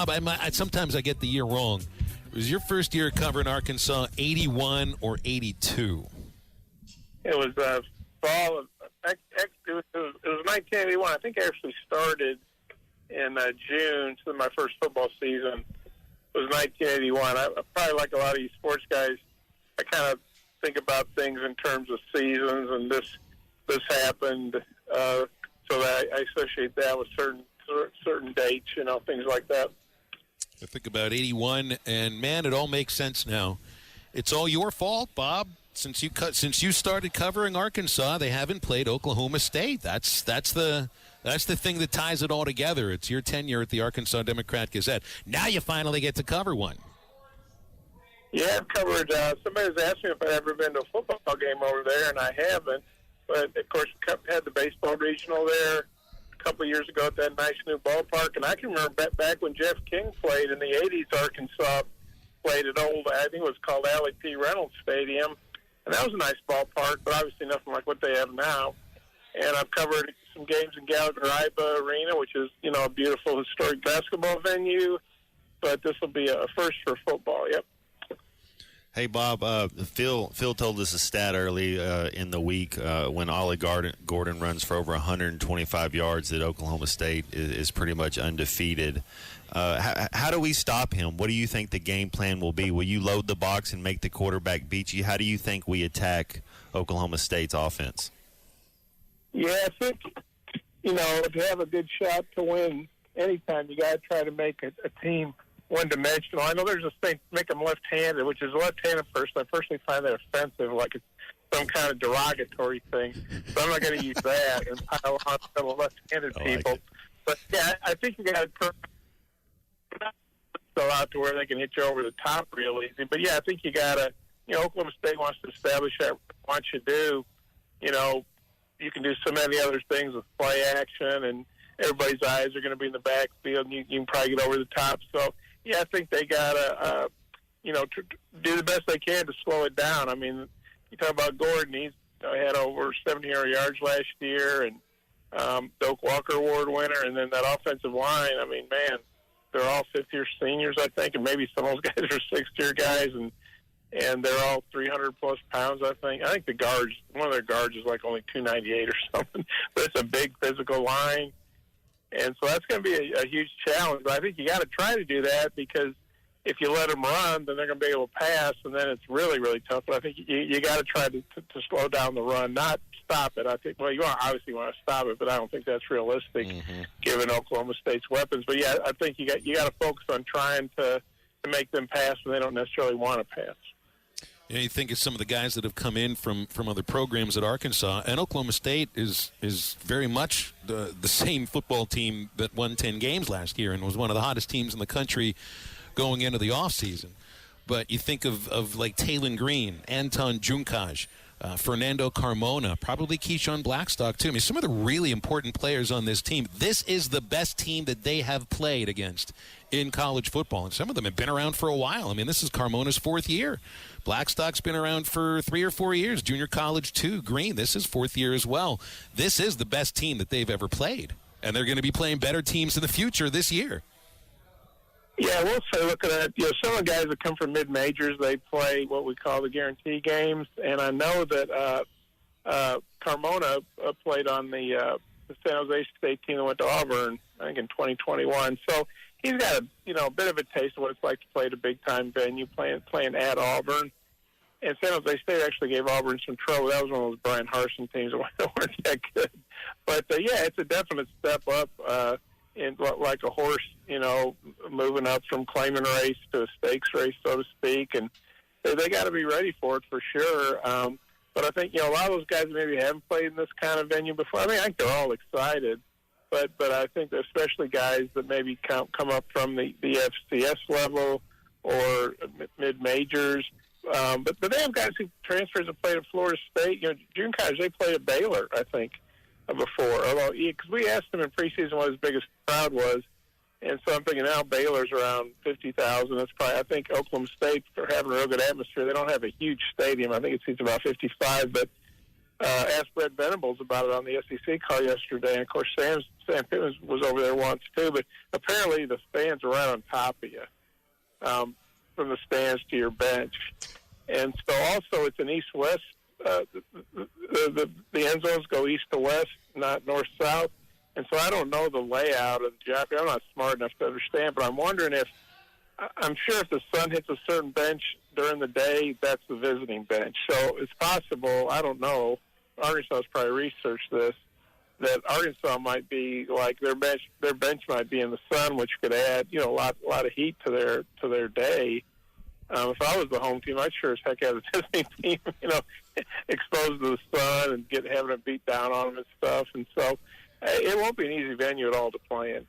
Bob, sometimes I get the year wrong. Was your first year covering Arkansas 81 or 82? It was fall of it was 1981. I think I actually started in June, so my first football season was 1981. I probably, like a lot of you sports guys, I kind of think about things in terms of seasons, and this happened, so that I associate that with certain dates, things like that. I think about 81, and man, it all makes sense now. It's all your fault, Bob. Since you started covering Arkansas, they haven't played Oklahoma State. That's the thing that ties it all together. It's your tenure at the Arkansas Democrat-Gazette. Now you finally get to cover one. Yeah, I've covered. Somebody was asking if I'd ever been to a football game over there, and I haven't. But of course, we had the baseball regional there a couple of years ago at that nice new ballpark. And I can remember back when Jeff King played in the '80s. Arkansas played at old, I think it was called Allie P. Reynolds Stadium. And that was a nice ballpark, but obviously nothing like what they have now. And I've covered some games in Gallagher-Iba Arena, which is, a beautiful historic basketball venue. But this will be a first for football, yep. Hey, Bob, Phil told us a stat early in the week when Ollie Gordon runs for over 125 yards that Oklahoma State is pretty much undefeated. How do we stop him? What do you think the game plan will be? Will you load the box and make the quarterback beat you? How do you think we attack Oklahoma State's offense? Yeah, I think, to have a good shot to win anytime, you got to try to make a team one-dimensional. I know there's this thing, make them left-handed, which is a left-handed person. I personally find that offensive, like it's some kind of derogatory thing. So I'm not going to use that and pile on some left-handed people. But, yeah, I think you got to go out to where they can hit you over the top real easy. But, yeah, I think you got to, Oklahoma State wants to establish that what you do. You can do so many other things with play action, and everybody's eyes are going to be in the backfield, and you can probably get over the top. So, yeah, I think they got to, do the best they can to slow it down. I mean, you talk about Gordon. He's had over 70 yards last year, and Doak Walker Award winner, and then that offensive line. I mean, man, they're all fifth-year seniors, I think, and maybe some of those guys are sixth-year guys, and they're all 300-plus pounds, I think. I think the guards, one of their guards is like only 298 or something, but it's a big physical line. And so that's going to be a huge challenge. But I think you got to try to do that, because if you let them run, then they're going to be able to pass, and then it's really, really tough. But I think you got to try to slow down the run, not stop it. I think, well, you obviously want to stop it, but I don't think that's realistic given Oklahoma State's weapons. But, yeah, I think you got to focus on trying to make them pass when they don't necessarily want to pass. You think of some of the guys that have come in from other programs at Arkansas, and Oklahoma State is very much the same football team that won 10 games last year and was one of the hottest teams in the country going into the offseason. But you think of like Talon Green, Anton Junkaj, Fernando Carmona, probably Keyshawn Blackstock, too. I mean, some of the really important players on this team. This is the best team that they have played against in college football, and some of them have been around for a while. I mean, this is Carmona's fourth year. Blackstock's been around for 3 or 4 years. Junior college, too. Green, this is fourth year as well. This is the best team that they've ever played, and they're going to be playing better teams in the future this year. Yeah, we'll say, looking at, some of the guys that come from mid-majors, they play what we call the guarantee games, and I know that Carmona played on the San Jose State team that went to Auburn, I think, in 2021. So he's got a bit of a taste of what it's like to play at a big-time venue, playing at Auburn. And San Jose State actually gave Auburn some trouble. That was one of those Brian Harsin teams that weren't that good. But, yeah, it's a definite step up in like a horse, moving up from claiming race to a stakes race, so to speak. And they got to be ready for it for sure. But I think, a lot of those guys maybe haven't played in this kind of venue before. I mean, I think they're all excited. But I think especially guys that maybe come up from the FCS level or mid-majors. But they have guys who transfers and played at Florida State. June College, they played at Baylor, I think, before. Although, because we asked him in preseason what his biggest crowd was, and so I'm thinking now Baylor's around 50,000. That's probably, I think Oklahoma State, for having a real good atmosphere, they don't have a huge stadium. I think it seats about 55, but asked Brett Venables about it on the SEC call yesterday. And, of course, Sam Pittman was over there once, too. But apparently the fans are right on top of you from the stands to your bench. And so also it's an east-west. The end zones go east to west, not north-south. And so I don't know the layout of the geography. I'm not smart enough to understand, but I'm wondering I'm sure if the sun hits a certain bench during the day, that's the visiting bench. So it's possible, I don't know, Arkansas's probably researched this, that Arkansas might be like their bench might be in the sun, which could add, a lot of heat to their day. If I was the home team, I'd sure as heck have the visiting team, exposed to the sun and having it beat down on them and stuff. And so it won't be an easy venue at all to play in.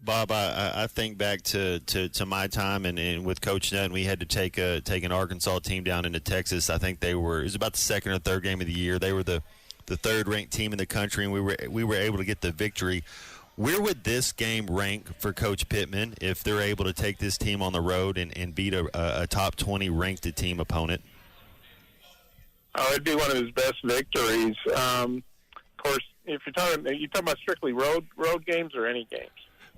Bob, I think back to my time and with Coach Nutt, we had to take an Arkansas team down into Texas. I think it was about the second or third game of the year. They were the third ranked team in the country, and we were able to get the victory. Where would this game rank for Coach Pittman if they're able to take this team on the road and beat a top 20 ranked team opponent? Oh, it'd be one of his best victories. Of course, if you're talking about strictly road games or any games.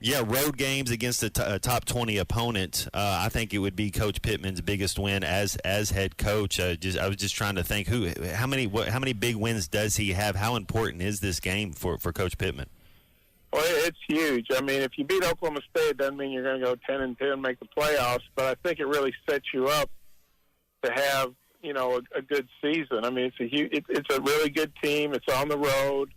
Yeah, road games against a top 20 opponent. I think it would be Coach Pittman's biggest win as head coach. I was just trying to think how many big wins does he have? How important is this game for Coach Pittman? Well, it's huge. I mean, if you beat Oklahoma State, it doesn't mean you're going to go 10-10, make the playoffs. But I think it really sets you up to have a good season. I mean, it's a really good team. It's on the road.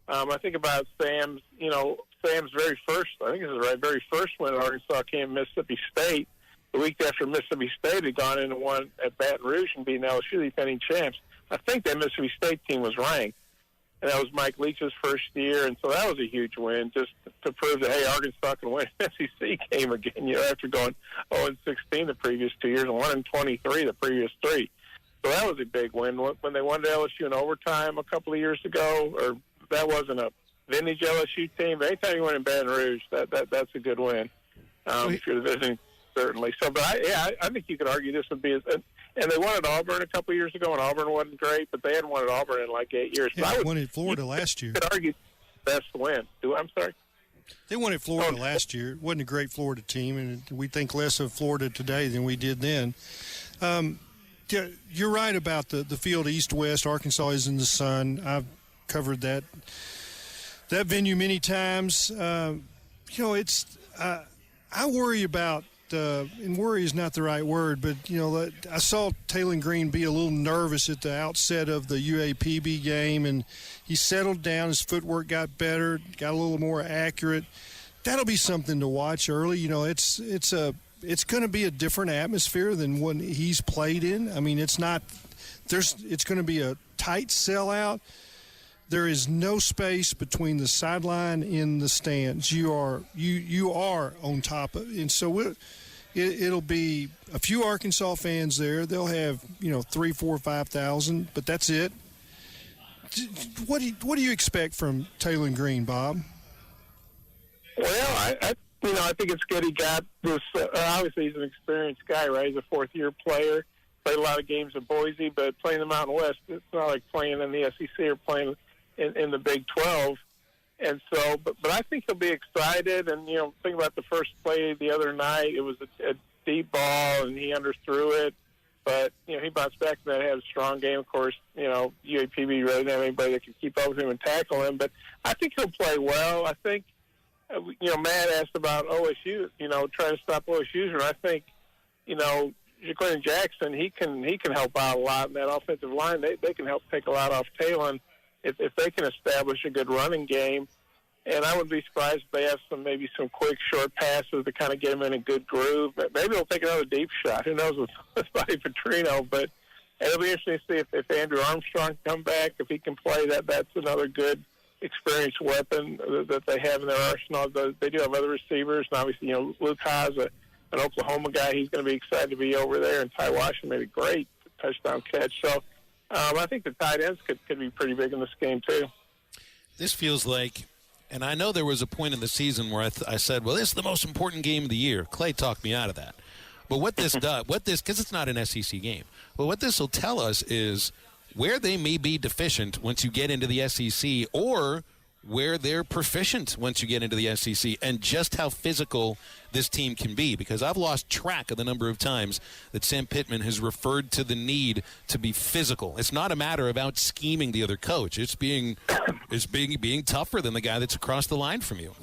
I think about Sam's very first, I think this is right, very first win at Arkansas came at Mississippi State. The week after Mississippi State had gone in and won at Baton Rouge and beaten LSU, the defending champs. I think that Mississippi State team was ranked. And that was Mike Leach's first year, and so that was a huge win just to prove that, hey, Arkansas can win an SEC game again, after going 0-16 the previous 2 years and 1-23 the previous 3. So that was a big win. When they won to LSU in overtime a couple of years ago, or that wasn't a vintage LSU team, but anytime you win in Baton Rouge, that's a good win. If you're visiting, certainly. So, but I think you could argue this would be and they won at Auburn a couple of years ago, and Auburn wasn't great, but they hadn't won at Auburn in like 8 years. Yeah, they won at Florida last year. You could argue best win. I'm sorry? They won at Florida last year. It wasn't a great Florida team, and we think less of Florida today than we did then. You're right about the field east-west. Arkansas is in the sun. I've covered that venue many times. It's I worry about, and worry is not the right word, but, I saw Taylor Green be a little nervous at the outset of the UAPB game, and he settled down. His footwork got better, got a little more accurate. That'll be something to watch early. It's going to be a different atmosphere than what he's played in. I mean, it's going to be a tight sellout. There is no space between the sideline and the stands. You are on top of it. And so it'll be a few Arkansas fans there. They'll have 3,000, 4,000, 5,000, but that's it. What do you expect from Taylor Green, Bob? Well, I think it's good he got this. Obviously, he's an experienced guy, right? He's a fourth-year player. Played a lot of games in Boise, but playing the Mountain West, it's not like playing in the SEC or playing in the Big 12. And so, but I think he'll be excited. And, think about the first play the other night. It was a deep ball, and he underthrew it. But, he bounced back from that, had a strong game. Of course, UAPB really didn't have anybody that could keep up with him and tackle him. But I think he'll play well. I think, Matt asked about OSU, trying to stop OSU's. And I think, Jaquan Jackson, he can help out a lot in that offensive line. They can help take a lot off Taylor if they can establish a good running game. And I wouldn't be surprised if they have maybe some quick short passes to kind of get him in a good groove. Maybe they'll take another deep shot. Who knows with Buddy Petrino? But it'll be interesting to see if Andrew Armstrong can come back, if he can play. That's another good experienced weapon that they have in their arsenal. They do have other receivers, and obviously, Luke Haas, an Oklahoma guy, he's going to be excited to be over there, and Ty Washington made a great touchdown catch. So I think the tight ends could be pretty big in this game too. This feels like, and I know there was a point in the season where I said, well, this is the most important game of the year. Clay talked me out of that. But what this does, because it's not an SEC game, but what this will tell us is where they may be deficient once you get into the SEC, or where they're proficient once you get into the SEC, and just how physical this team can be. Because I've lost track of the number of times that Sam Pittman has referred to the need to be physical. It's not a matter of out scheming the other coach. It's being tougher than the guy that's across the line from you.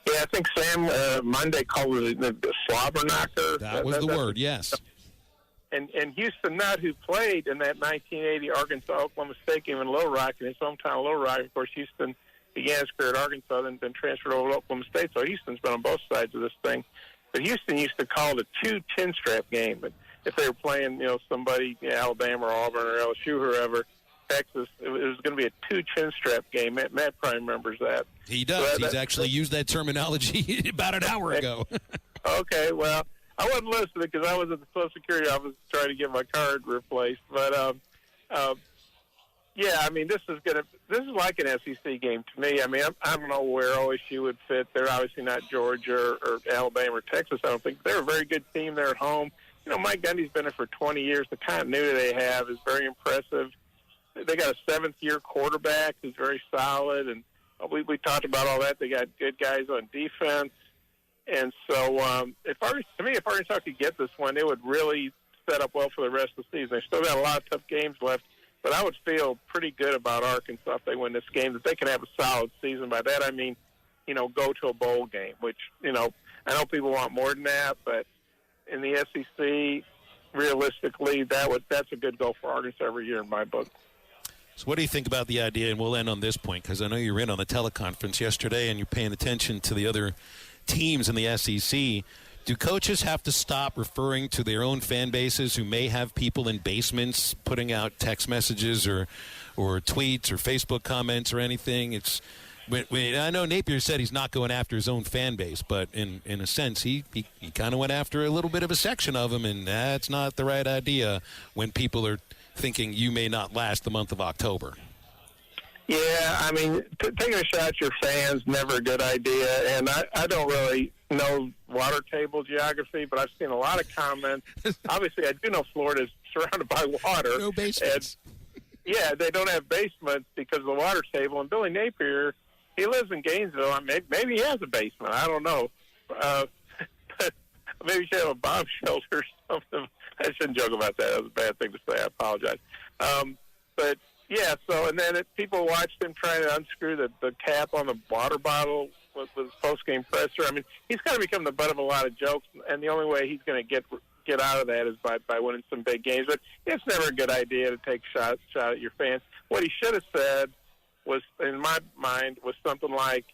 Yeah, I think Sam Monday called it the slobber knocker. That was the word, yes. And Houston Nutt, who played in that 1980 Arkansas-Oklahoma State game in Little Rock, in his hometown Little Rock. Of course, Houston began his career at Arkansas, then transferred over to Oklahoma State. So Houston's been on both sides of this thing. But Houston used to call it a 2 10-strap game. But if they were playing, somebody, Alabama or Auburn or LSU, whoever, Texas, it was going to be a 2 10-strap game. Matt probably remembers that. He does. He's actually used that terminology about an hour ago. Okay, well, I wasn't listening because I was at the Social Security office trying to get my card replaced. But yeah, I mean, this is like an SEC game to me. I mean, I don't know where OSU would fit. They're obviously not Georgia or Alabama or Texas. I don't think they're a very good team. They're at home. Mike Gundy's been there for 20 years. The continuity they have is very impressive. They got a 7th-year quarterback who's very solid, and we talked about all that. They got good guys on defense. And so, if Arkansas could get this one, it would really set up well for the rest of the season. They still got a lot of tough games left, but I would feel pretty good about Arkansas if they win this game, that they can have a solid season. By that I mean, go to a bowl game, which, I know people want more than that, but in the SEC, realistically, that's a good goal for Arkansas every year in my book. So what do you think about the idea, and we'll end on this point, because I know you were in on the teleconference yesterday and you're paying attention to the other teams in the SEC. Do coaches have to stop referring to their own fan bases who may have people in basements putting out text messages or tweets or Facebook comments or anything? I know Napier said he's not going after his own fan base, but in a sense, he kind of went after a little bit of a section of them, and that's not the right idea when people are thinking you may not last the month of October. Yeah, I mean, taking a shot at your fans, never a good idea. And I don't really know water table geography, but I've seen a lot of comments. Obviously, I do know Florida's surrounded by water. No basements. And, yeah, they don't have basements because of the water table. And Billy Napier, he lives in Gainesville. Maybe he has a basement. I don't know. But maybe he should have a bomb shelter or something. I shouldn't joke about that. That was a bad thing to say. I apologize. But yeah, so, and then people watched him trying to unscrew the cap on the water bottle with his post-game presser. I mean, he's kind of become the butt of a lot of jokes, and the only way he's going to get out of that is by winning some big games. But it's never a good idea to take a shot at your fans. What he should have said was, in my mind, was something like,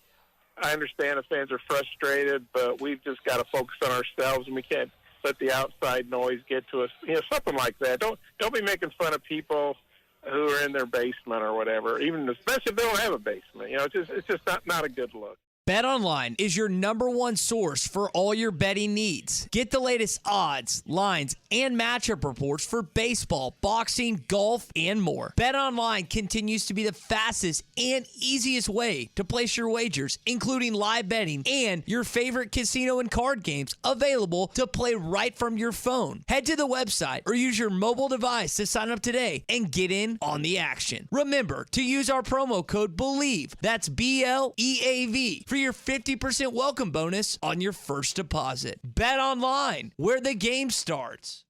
I understand the fans are frustrated, but we've just got to focus on ourselves, and we can't let the outside noise get to us. Something like that. Don't be making fun of people who are in their basement or whatever, even especially if they don't have a basement. It's just not a good look. BetOnline is your #1 source for all your betting needs. Get the latest odds, lines, and matchup reports for baseball, boxing, golf, and more. BetOnline continues to be the fastest and easiest way to place your wagers, including live betting and your favorite casino and card games available to play right from your phone. Head to the website or use your mobile device to sign up today and get in on the action. Remember to use our promo code BELIEVE, that's BLEAV, for your 50% welcome bonus on your first deposit. Bet online, where the game starts.